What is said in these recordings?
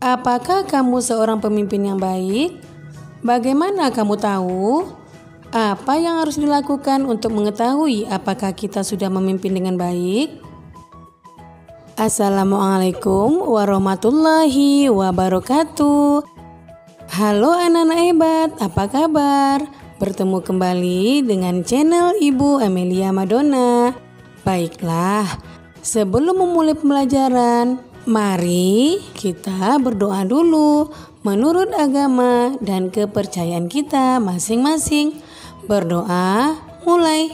Apakah kamu seorang pemimpin yang baik? Bagaimana kamu tahu? Apa yang harus dilakukan untuk mengetahui apakah kita sudah memimpin dengan baik? Assalamualaikum warahmatullahi wabarakatuh. Halo anak-anak hebat, apa kabar? Bertemu kembali dengan channel Ibu Amelia Madonna. Baiklah, sebelum memulai pembelajaran, mari kita berdoa dulu menurut agama dan kepercayaan kita masing-masing. Berdoa mulai.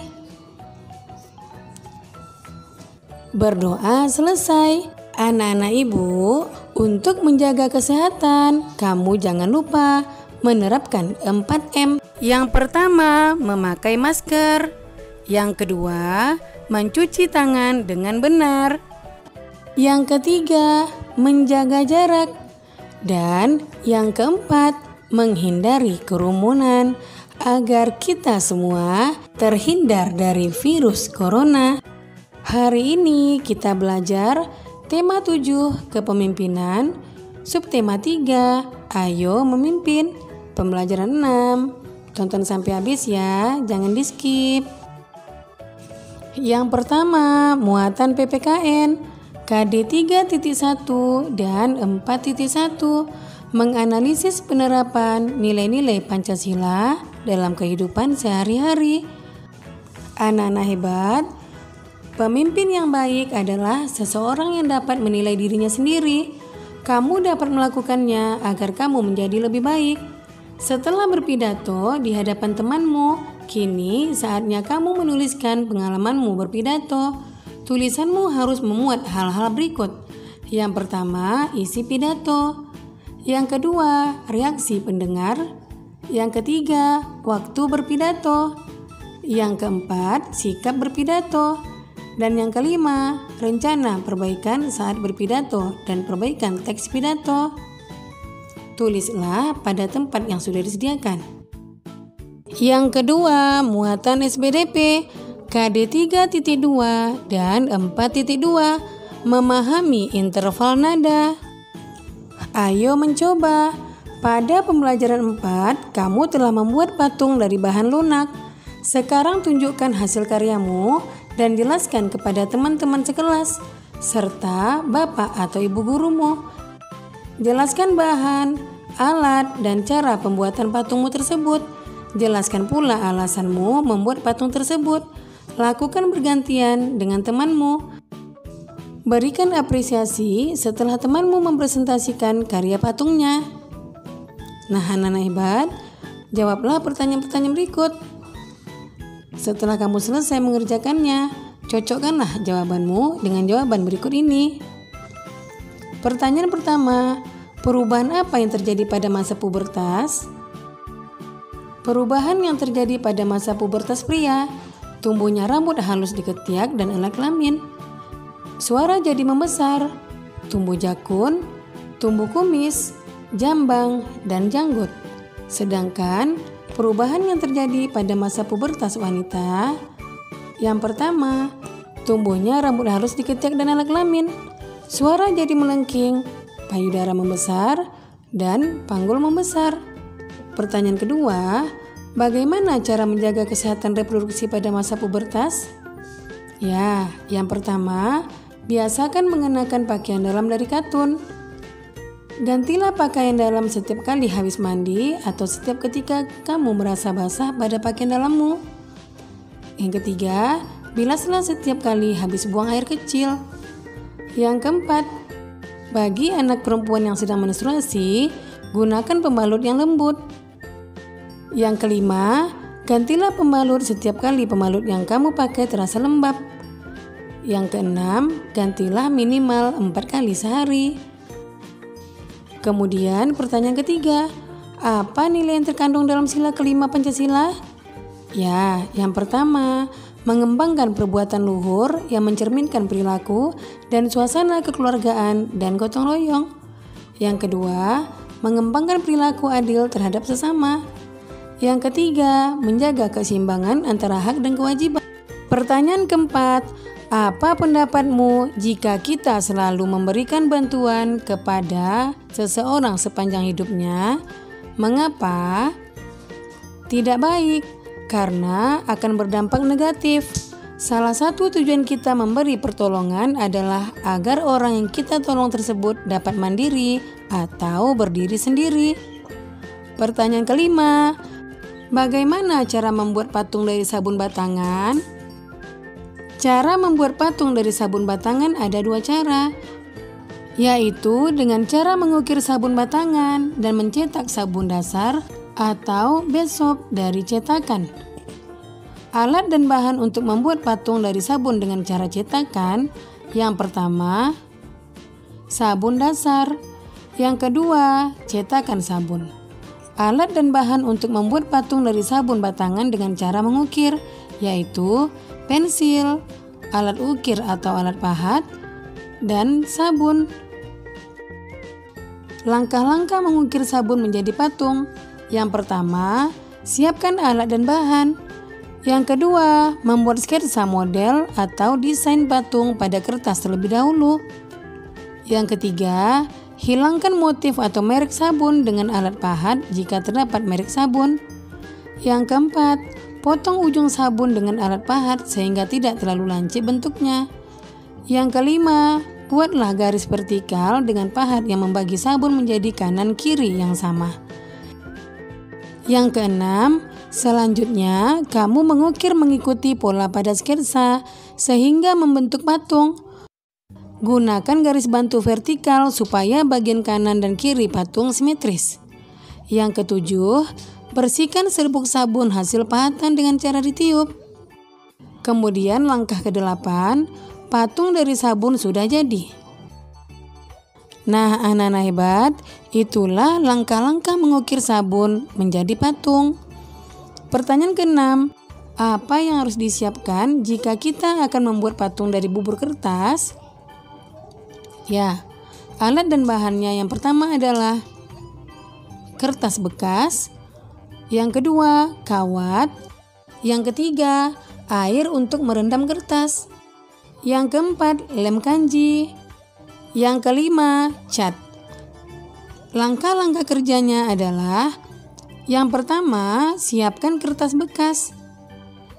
Berdoa selesai. Anak-anak ibu, untuk menjaga kesehatan, kamu jangan lupa menerapkan 4M. Yang pertama, memakai masker. Yang kedua, mencuci tangan dengan benar. Yang ketiga, menjaga jarak. Dan yang keempat, menghindari kerumunan agar kita semua terhindar dari virus corona. Hari ini kita belajar tema 7 kepemimpinan, subtema 3 ayo memimpin, pembelajaran 6. Tonton sampai habis ya, jangan di skip. Yang pertama, muatan PPKN KD 3.1 dan 4.1, menganalisis penerapan nilai-nilai Pancasila dalam kehidupan sehari-hari. Anak-anak hebat, pemimpin yang baik adalah seseorang yang dapat menilai dirinya sendiri. Kamu dapat melakukannya agar kamu menjadi lebih baik. Setelah berpidato di hadapan temanmu, kini saatnya kamu menuliskan pengalamanmu berpidato. Tulisanmu harus memuat hal-hal berikut. Yang pertama, isi pidato. Yang kedua, reaksi pendengar. Yang ketiga, waktu berpidato. Yang keempat, sikap berpidato. Dan yang kelima, rencana perbaikan saat berpidato dan perbaikan teks pidato. Tulislah pada tempat yang sudah disediakan. Yang kedua, muatan SBDP KD 3.2 dan 4.2, memahami interval nada. Ayo mencoba. Pada pembelajaran 4, kamu telah membuat patung dari bahan lunak. Sekarang tunjukkan hasil karyamu dan jelaskan kepada teman-teman sekelas serta bapak atau ibu gurumu. Jelaskan bahan, alat, dan cara pembuatan patungmu tersebut. Jelaskan pula alasanmu membuat patung tersebut. Lakukan bergantian dengan temanmu. Berikan apresiasi setelah temanmu mempresentasikan karya patungnya. Nah, anak-anak hebat, jawablah pertanyaan-pertanyaan berikut. Setelah kamu selesai mengerjakannya, cocokkanlah jawabanmu dengan jawaban berikut ini. Pertanyaan pertama, perubahan apa yang terjadi pada masa pubertas? Perubahan yang terjadi pada masa pubertas pria, tumbuhnya rambut halus di ketiak dan alat kelamin. Suara jadi membesar, tumbuh jakun, tumbuh kumis, jambang, dan janggut. Sedangkan perubahan yang terjadi pada masa pubertas wanita, yang pertama, tumbuhnya rambut halus di ketiak dan alat kelamin. Suara jadi melengking, payudara membesar, dan panggul membesar. Pertanyaan kedua, bagaimana cara menjaga kesehatan reproduksi pada masa pubertas? Ya, yang pertama, biasakan mengenakan pakaian dalam dari katun. Gantilah pakaian dalam setiap kali habis mandi atau setiap ketika kamu merasa basah pada pakaian dalammu. Yang ketiga, bilaslah setiap kali habis buang air kecil. Yang keempat, bagi anak perempuan yang sedang menstruasi, gunakan pembalut yang lembut. Yang kelima, gantilah pembalut setiap kali pembalut yang kamu pakai terasa lembab. Yang keenam, gantilah minimal 4 kali sehari. Kemudian pertanyaan ketiga, apa nilai yang terkandung dalam sila kelima Pancasila? Ya, yang pertama, mengembangkan perbuatan luhur yang mencerminkan perilaku dan suasana kekeluargaan dan gotong royong. Yang kedua, mengembangkan perilaku adil terhadap sesama. Yang ketiga, menjaga keseimbangan antara hak dan kewajiban. Pertanyaan keempat, Apa pendapatmu jika kita selalu memberikan bantuan kepada seseorang sepanjang hidupnya? Mengapa? Tidak baik, karena akan berdampak negatif. Salah satu tujuan kita memberi pertolongan adalah agar orang yang kita tolong tersebut dapat mandiri atau berdiri sendiri. Pertanyaan kelima, bagaimana cara membuat patung dari sabun batangan? Cara membuat patung dari sabun batangan ada dua cara, yaitu dengan cara mengukir sabun batangan dan mencetak sabun dasar atau base soap dari cetakan. Alat dan bahan untuk membuat patung dari sabun dengan cara cetakan, yang pertama, sabun dasar, yang kedua, cetakan sabun. Alat dan bahan untuk membuat patung dari sabun batangan dengan cara mengukir, yaitu pensil, alat ukir atau alat pahat, dan sabun. Langkah-langkah mengukir sabun menjadi patung. Yang pertama, siapkan alat dan bahan. Yang kedua, membuat sketsa model atau desain patung pada kertas terlebih dahulu. Yang ketiga, hilangkan motif atau merek sabun dengan alat pahat jika terdapat merek sabun. Yang keempat, potong ujung sabun dengan alat pahat sehingga tidak terlalu lancip bentuknya. Yang kelima, buatlah garis vertikal dengan pahat yang membagi sabun menjadi kanan kiri yang sama. Yang keenam, selanjutnya kamu mengukir mengikuti pola pada sketsa sehingga membentuk patung. Gunakan garis bantu vertikal supaya bagian kanan dan kiri patung simetris. Yang ketujuh, bersihkan serbuk sabun hasil pahatan dengan cara ditiup. Kemudian langkah ke-8, patung dari sabun sudah jadi. Nah, anak-anak hebat, itulah langkah-langkah mengukir sabun menjadi patung. Pertanyaan ke-6, apa yang harus disiapkan jika kita akan membuat patung dari bubur kertas? Ya, alat dan bahannya yang pertama adalah kertas bekas, yang kedua, kawat. Yang ketiga, air untuk merendam kertas. Yang keempat, lem kanji. Yang kelima, cat. Langkah-langkah kerjanya adalah: yang pertama, siapkan kertas bekas.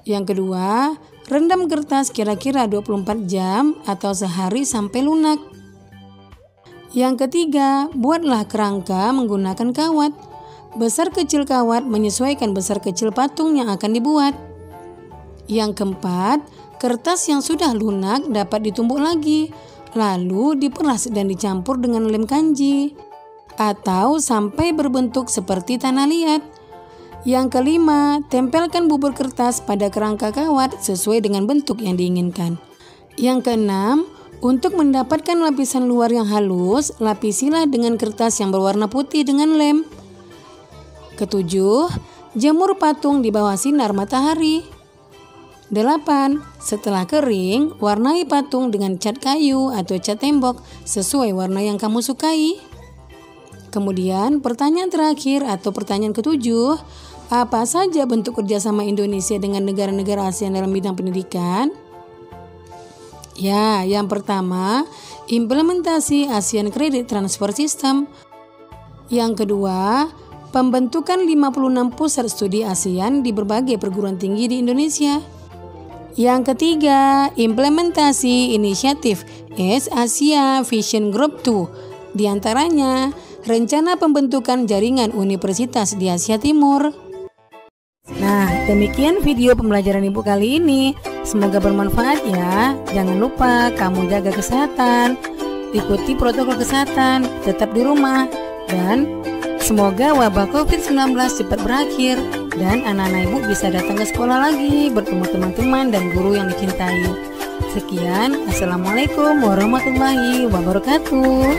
Yang kedua, rendam kertas kira-kira 24 jam atau sehari sampai lunak. Yang ketiga, buatlah kerangka menggunakan kawat. Besar kecil kawat menyesuaikan besar kecil patung yang akan dibuat. Yang keempat, kertas yang sudah lunak dapat ditumbuk lagi, lalu diperas dan dicampur dengan lem kanji atau sampai berbentuk seperti tanah liat. Yang kelima, tempelkan bubur kertas pada kerangka kawat sesuai dengan bentuk yang diinginkan. Yang keenam, untuk mendapatkan lapisan luar yang halus, lapisilah dengan kertas yang berwarna putih dengan lem. Ketujuh, jemur patung di bawah sinar matahari. 8. Setelah kering, warnai patung dengan cat kayu atau cat tembok sesuai warna yang kamu sukai. Kemudian pertanyaan terakhir atau pertanyaan ke-7, apa saja bentuk kerjasama Indonesia dengan negara-negara ASEAN dalam bidang pendidikan? Ya, yang pertama, implementasi ASEAN Credit Transfer System. Yang kedua, pembentukan 56 pusat studi ASEAN di berbagai perguruan tinggi di Indonesia. Yang ketiga, implementasi inisiatif East Asia Vision Group 2, di antaranya rencana pembentukan jaringan universitas di Asia Timur. Nah, demikian video pembelajaran Ibu kali ini. Semoga bermanfaat ya. Jangan lupa kamu jaga kesehatan, ikuti protokol kesehatan, tetap di rumah, dan semoga wabah COVID-19 cepat berakhir dan anak-anak Ibu bisa datang ke sekolah lagi, bertemu teman-teman dan guru yang dicintai. Sekian, Assalamualaikum warahmatullahi wabarakatuh.